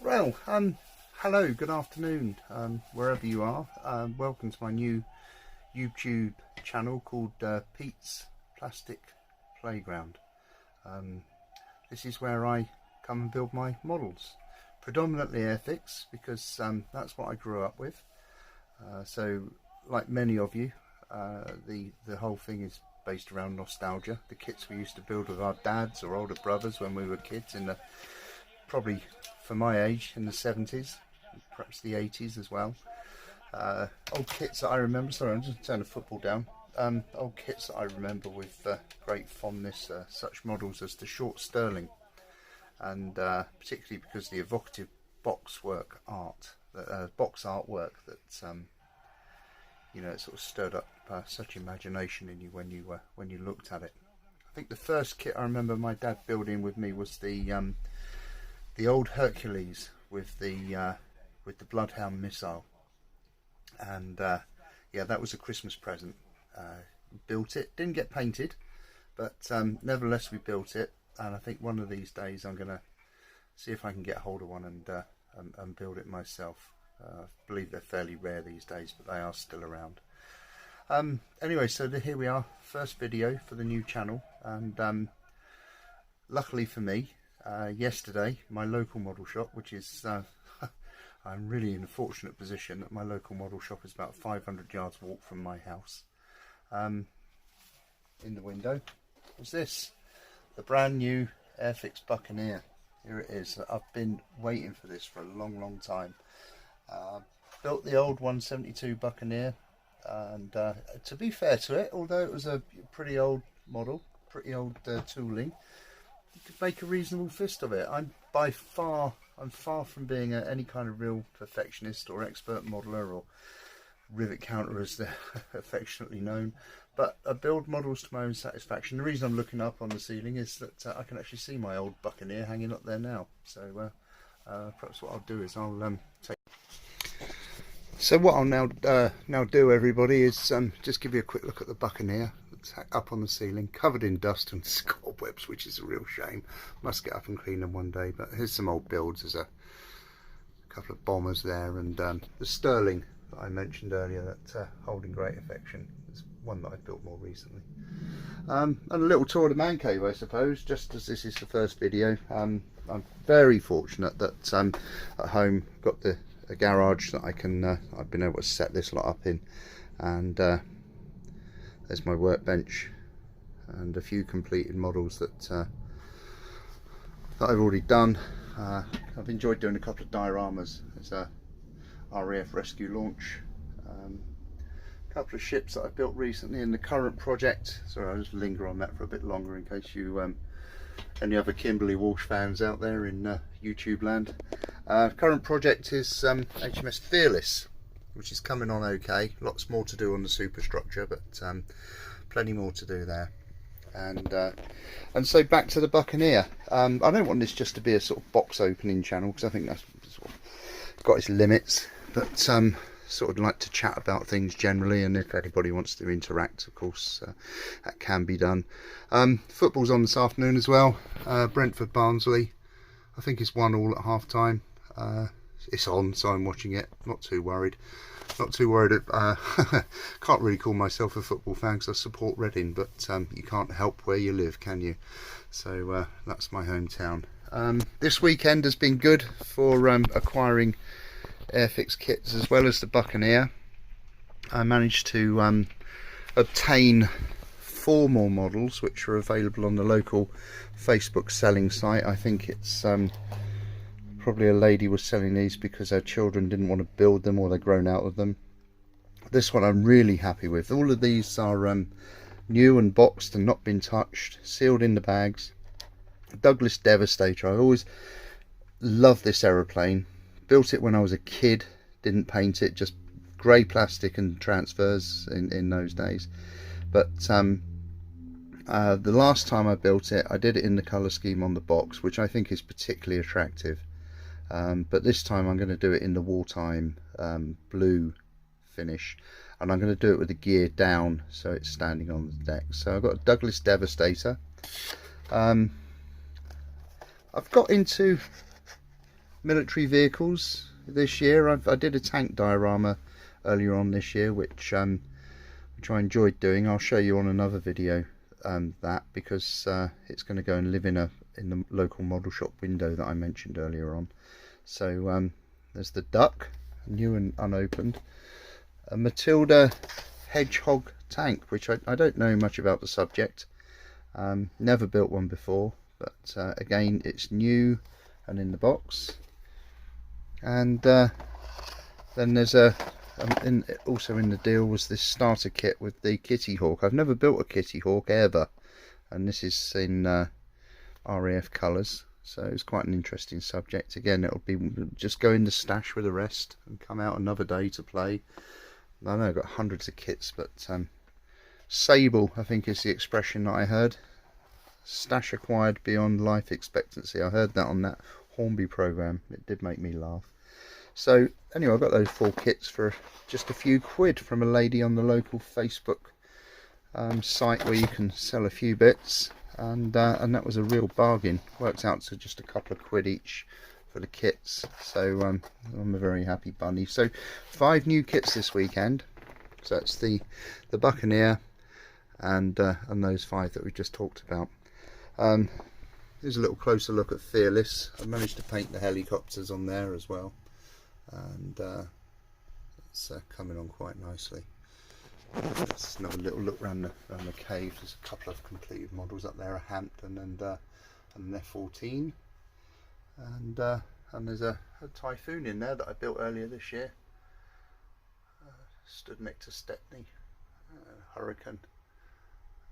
Well, hello, good afternoon, wherever you are. Welcome to my new YouTube channel called Pete's Plastic Playground. This is where I come and build my models, predominantly Airfix, because that's what I grew up with. So, like many of you, the whole thing is based around nostalgia. The kits we used to build with our dads or older brothers when we were kids in the probably for my age in the 70s, perhaps the 80s as well. Old kits that I remember, sorry I'm just turning the football down, old kits that I remember with great fondness, such models as the short Sterling, and particularly because the evocative box artwork that you know, it sort of stirred up such imagination in you when you looked at it. I think the first kit I remember my dad building with me was the old Hercules with the Bloodhound missile, and yeah, that was a Christmas present. Built it, didn't get painted, but nevertheless we built it, and I think one of these days I'm gonna see if I can get hold of one and build it myself. I believe they're fairly rare these days, but they are still around. Anyway, so here we are, first video for the new channel, and luckily for me, yesterday my local model shop, which is I'm really in a fortunate position that my local model shop is about 500 yards walk from my house. In the window was this, the brand new Airfix Buccaneer. Here it is. I've been waiting for this for a long time. Built the old 172 Buccaneer, and to be fair to it, although it was a pretty old model, pretty old tooling, you could make a reasonable fist of it. I'm far from being any kind of real perfectionist or expert modeler or rivet counter as they're affectionately known, but I build models to my own satisfaction. The reason I'm looking up on the ceiling is that I can actually see my old Buccaneer hanging up there now, so perhaps what I'll do is I'll take. So what I'll now do, everybody, is just give you a quick look at the Buccaneer. It's up on the ceiling, covered in dust and cobwebs, which is a real shame. Must get up and clean them one day. But here's some old builds. There's a couple of bombers there, and the Sterling that I mentioned earlier, that holding great affection, is one that I built more recently. And a little tour of the man cave, I suppose, just as this is the first video. I'm very fortunate that at home got a garage that I've been able to set this lot up in, and there's my workbench and a few completed models that I've already done. I've enjoyed doing a couple of dioramas. There's a RAF rescue launch, a couple of ships that I've built recently in the current project. Sorry, I'll just linger on that for a bit longer in case you any other Kimberley Walsh fans out there in YouTube land. Current project is HMS Fearless, which is coming on okay. Lots more to do on the superstructure, but plenty more to do there. And so back to the Buccaneer. I don't want this just to be a sort of box opening channel, because I think that's sort of got its limits, but sort of like to chat about things generally, and if anybody wants to interact, of course, that can be done. Football's on this afternoon as well. Brentford Barnsley, I think it's 1-1 at half time. It's on, so I'm watching it. Not too worried. Can't really call myself a football fan because I support Reading, but you can't help where you live, can you? So that's my hometown. This weekend has been good for acquiring Airfix kits as well as the Buccaneer. I managed to obtain 4 more models, which are available on the local Facebook selling site. I think it's probably a lady was selling these because her children didn't want to build them, or they're grown out of them. This one I'm really happy with. All of these are new and boxed and not been touched, sealed in the bags. Douglas Devastator. I always loved this aeroplane. Built it when I was a kid, didn't paint it, just grey plastic and transfers in those days. But the last time I built it, I did it in the colour scheme on the box, which I think is particularly attractive. But this time I'm going to do it in the wartime blue finish, and I'm going to do it with the gear down so it's standing on the deck. So I've got a Douglas Devastator. I've got into military vehicles this year. I did a tank diorama earlier on this year, which I enjoyed doing. I'll show you on another video that, because it's going to go and live in the local model shop window that I mentioned earlier on. So there's the Duck, new and unopened, a Matilda Hedgehog tank, which I don't know much about the subject. Never built one before, but again, it's new and in the box. And then there's also in the deal was this starter kit with the Kitty Hawk. I've never built a Kitty Hawk ever, and this is in RAF colours, so it's quite an interesting subject. Again, it'll be just go in the stash with the rest and come out another day to play. I know I've got hundreds of kits, but sable, I think, is the expression that I heard. Stash acquired beyond life expectancy. I heard that on that Hornby programme. It did make me laugh. So anyway, I got those 4 kits for just a few quid from a lady on the local Facebook site where you can sell a few bits, and that was a real bargain. Worked out to just a couple of quid each for the kits. So I'm a very happy bunny. So 5 new kits this weekend. So that's the Buccaneer and those 5 that we just talked about. Here's a little closer look at Fearless. I managed to paint the helicopters on there as well, and it's coming on quite nicely. Let's another little look around the cave. There's a couple of completed models up there, a Hampton and an F-14, and there's a Typhoon in there that I built earlier this year. Stood next to Stepney, Hurricane,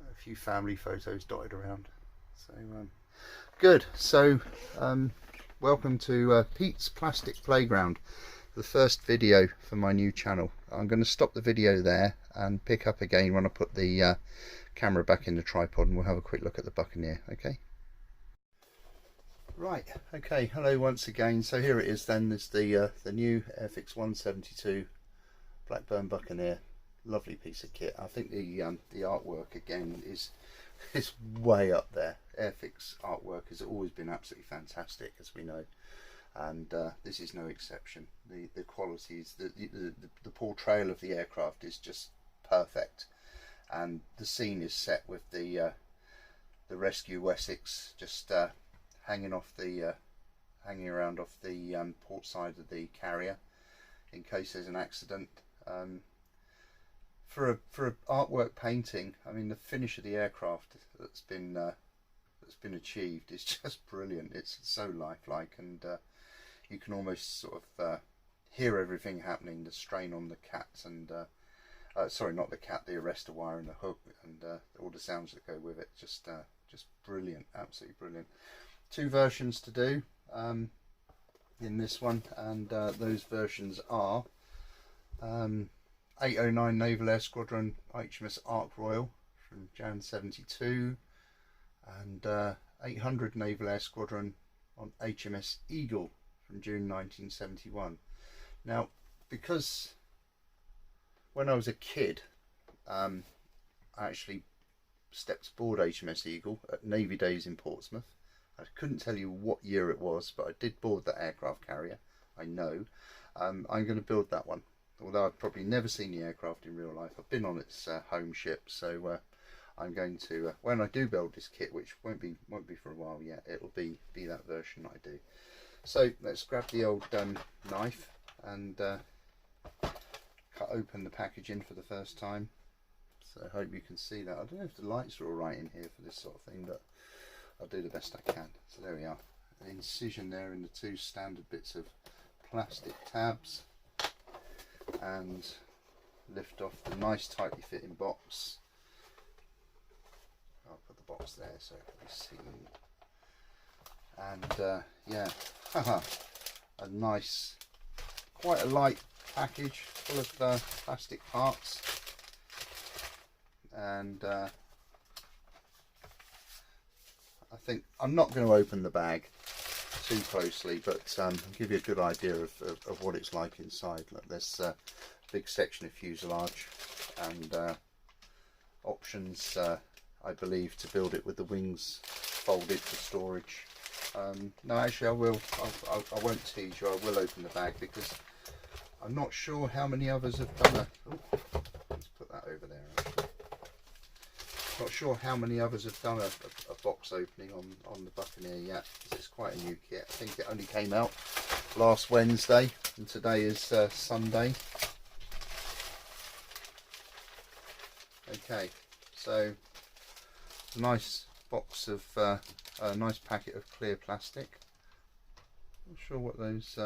a few family photos dotted around. So good. So welcome to Pete's Plastic Playground, the first video for my new channel. I'm going to stop the video there and pick up again when I put the camera back in the tripod, and we'll have a quick look at the Buccaneer. Okay. Right. Okay. Hello once again. So here it is. Then there's the new Airfix 172 Blackburn Buccaneer. Lovely piece of kit. I think the artwork again is way up there. Airfix artwork has always been absolutely fantastic, as we know, and this is no exception. The qualities, the portrayal of the aircraft is just perfect, and the scene is set with the rescue Wessex just hanging around off the port side of the carrier in case there's an accident. For a artwork painting, I mean, the finish of the aircraft that's been achieved is just brilliant. It's so lifelike, and you can almost sort of hear everything happening, the strain on the cats and sorry, not the cat, the arrestor wire and the hook, and all the sounds that go with it. Just brilliant, absolutely brilliant. 2 versions to do in this one, and those versions are 809 Naval Air Squadron HMS Ark Royal from Jan 72, and 800 Naval Air Squadron on HMS Eagle from June 1971. Now, because when I was a kid, I actually stepped aboard HMS Eagle at Navy Days in Portsmouth. I couldn't tell you what year it was, but I did board that aircraft carrier, I know. I'm going to build that one, although I've probably never seen the aircraft in real life. I've been on its home ship, so I'm going to, when I do build this kit, which won't be for a while yet, it'll be that version that I do. So let's grab the old knife and cut open the packaging for the first time. So I hope you can see that. I don't know if the lights are all right in here for this sort of thing, but I'll do the best I can. So there we are, an incision there in the 2 standard bits of plastic tabs, and lift off the nice tightly fitting box. I'll put the box there so it can be seen. And yeah, a nice, quite a light package full of plastic parts, and I think I'm not going to open the bag too closely, but I'll give you a good idea of what it's like inside. Look, there's a big section of fuselage and options, I believe, to build it with the wings folded for storage. No, actually, I won't tease you. I will open the bag because I'm not sure how many others have done a. Oh, let's put that over there. Actually. Not sure how many others have done a box opening on the Buccaneer yet, because it's quite a new kit. I think it only came out last Wednesday, and today is Sunday. Okay, so a nice box of a nice packet of clear plastic. Not sure what those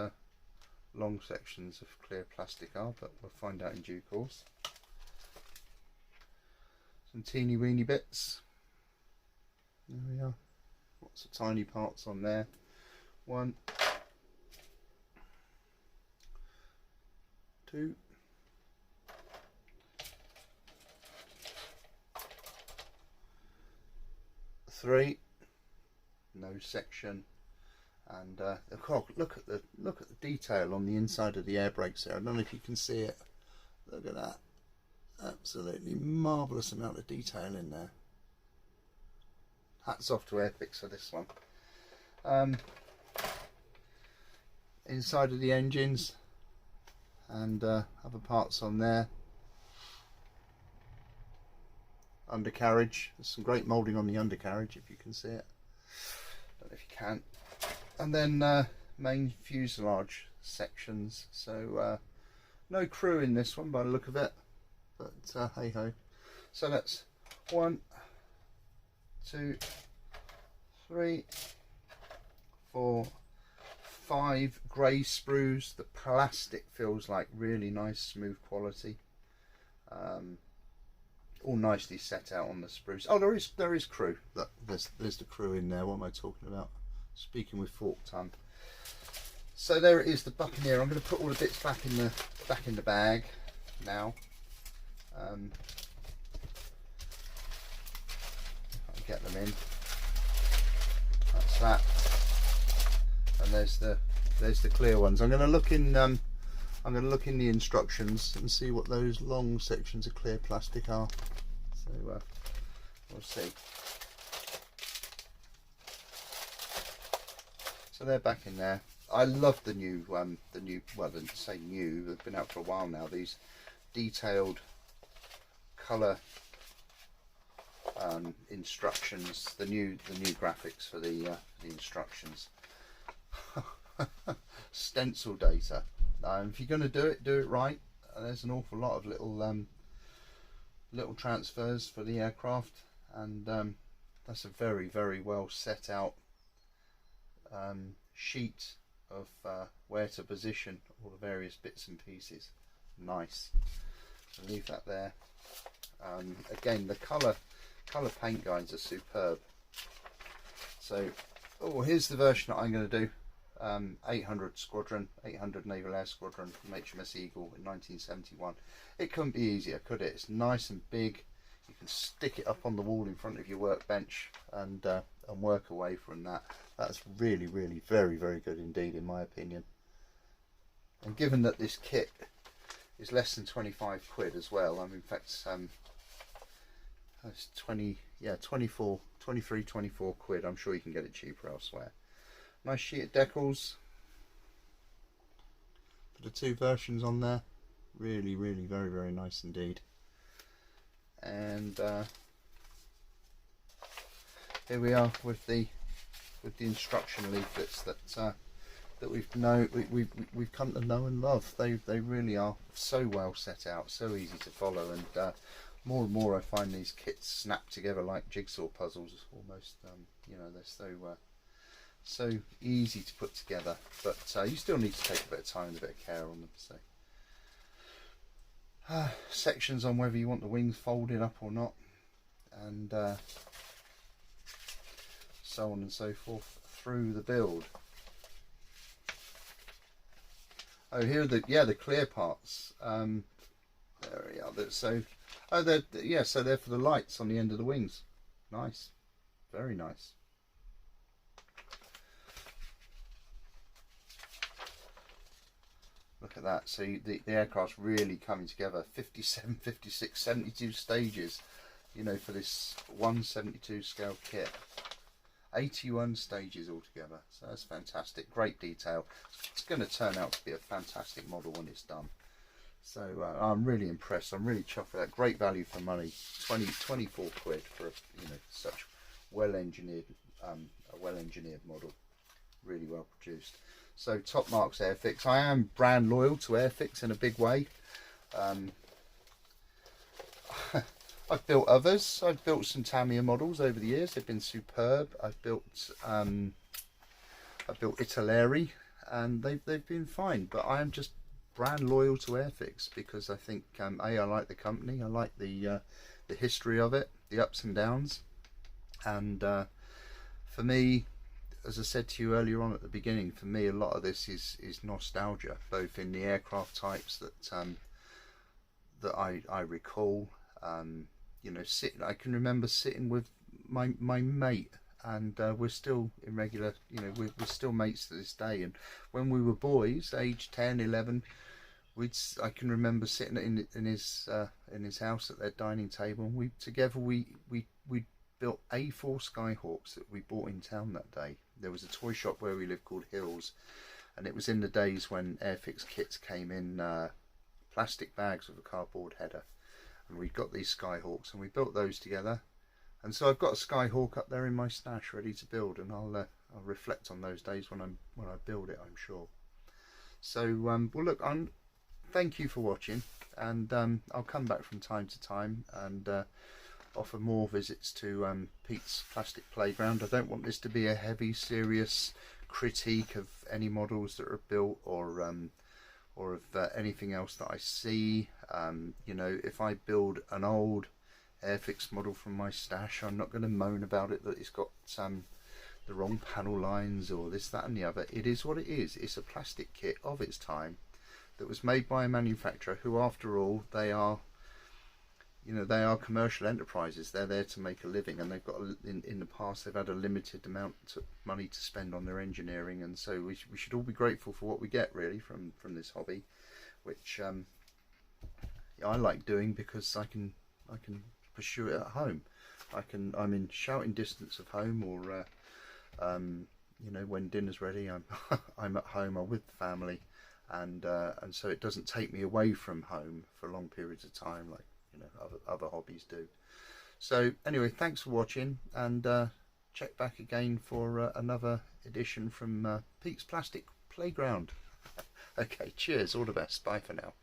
long sections of clear plastic are, but we'll find out in due course. Some teeny weeny bits. There we are. Lots of tiny parts on there. 1, 2, 3. No section. And look at the detail on the inside of the air brakes there. I don't know if you can see it. Look at that. Absolutely marvellous amount of detail in there. Hats off to Airfix for this one. Inside of the engines and other parts on there. Undercarriage. There's some great moulding on the undercarriage if you can see it. Don't know if you can. And then main fuselage sections. So no crew in this one by the look of it. But hey ho. So that's 1, 2, 3, 4, 5 grey sprues. The plastic feels like really nice smooth quality. All nicely set out on the sprues. Oh, there is crew. Look, there's the crew in there. What am I talking about? Speaking with fork tongue. So there it is, the Buccaneer. I'm going to put all the bits back in the bag now. I'll get them in. That's that. And there's the clear ones. I'm going to look in the instructions and see what those long sections of clear plastic are. So we'll see. So they're back in there. I love the new well, they say new, they've been out for a while now. These detailed colour instructions, the new graphics for the instructions. Stencil data. If you're going to do it right. There's an awful lot of little transfers for the aircraft, and that's a very, very well set out sheet of where to position all the various bits and pieces. Nice. I'll leave that there. Again, the colour paint guides are superb. So, here's the version that I'm going to do. 800 Squadron, 800 Naval Air Squadron from HMS Eagle in 1971. It couldn't be easier, could it? It's nice and big. You can stick it up on the wall in front of your workbench and work away from that. That's really, really very, very good indeed, in my opinion. And given that this kit is less than 25 quid as well, I mean, in fact, it's 23-24 quid. I'm sure you can get it cheaper elsewhere. Nice sheet of decals for the 2 versions on there. Really, really very, very nice indeed. And here we are with the instruction leaflets that we've come to know and love. They really are so well set out, so easy to follow, and more and more I find these kits snap together like jigsaw puzzles almost. You know, they're so easy to put together, but you still need to take a bit of time and a bit of care on them. So sections on whether you want the wings folded up or not, and so on and so forth through the build. Oh, here are the clear parts. There we are. So so they're for the lights on the end of the wings. Nice, very nice. Look at that. So the aircraft's really coming together. 57, 56, 72 stages, you know, for this 1/72 scale kit. 81 stages altogether, so that's fantastic. Great detail. It's going to turn out to be a fantastic model when it's done. So I'm really impressed. I'm really chuffed with that. Great value for money. 24 quid for such well engineered model. Really well produced. So top marks Airfix. I am brand loyal to Airfix in a big way. I've built others. I've built some Tamiya models over the years. They've been superb. I've built Italeri, and they've been fine. But I am just brand loyal to Airfix because I think I like the company. I like the history of it, the ups and downs, and for me, as I said to you earlier on at the beginning, for me a lot of this is nostalgia, both in the aircraft types that I recall. I can remember sitting with my mate, and we're still in regular, we're still mates to this day. And when we were boys, age 10, 11, I can remember sitting in his house at their dining table, and we built A4 Skyhawks that we bought in town that day. There was a toy shop where we lived called Hills, and it was in the days when Airfix kits came in plastic bags with a cardboard header, and we got these Skyhawks and we built those together. And so I've got a Skyhawk up there in my stash ready to build, and I'll reflect on those days when I build it, I'm sure. So well, look, thank you for watching, and I'll come back from time to time and offer more visits to Pete's Plastic Playground. I don't want this to be a heavy, serious critique of any models that are built, or of anything else that I see. If I build an old Airfix model from my stash, I'm not going to moan about it that it's got the wrong panel lines or this, that and the other. It is what it is. It's a plastic kit of its time that was made by a manufacturer who, after all, they are commercial enterprises. They're there to make a living, and they've got in the past they've had a limited amount of money to spend on their engineering, and so we should all be grateful for what we get, really, from this hobby, which I like doing because I can pursue it at home. I'm in shouting distance of home, or when dinner's ready, I'm at home, I'm with the family, and so it doesn't take me away from home for long periods of time like other hobbies do. So anyway, thanks for watching, and check back again for another edition from Pete's Plastic Playground. Okay, cheers, all the best, bye for now.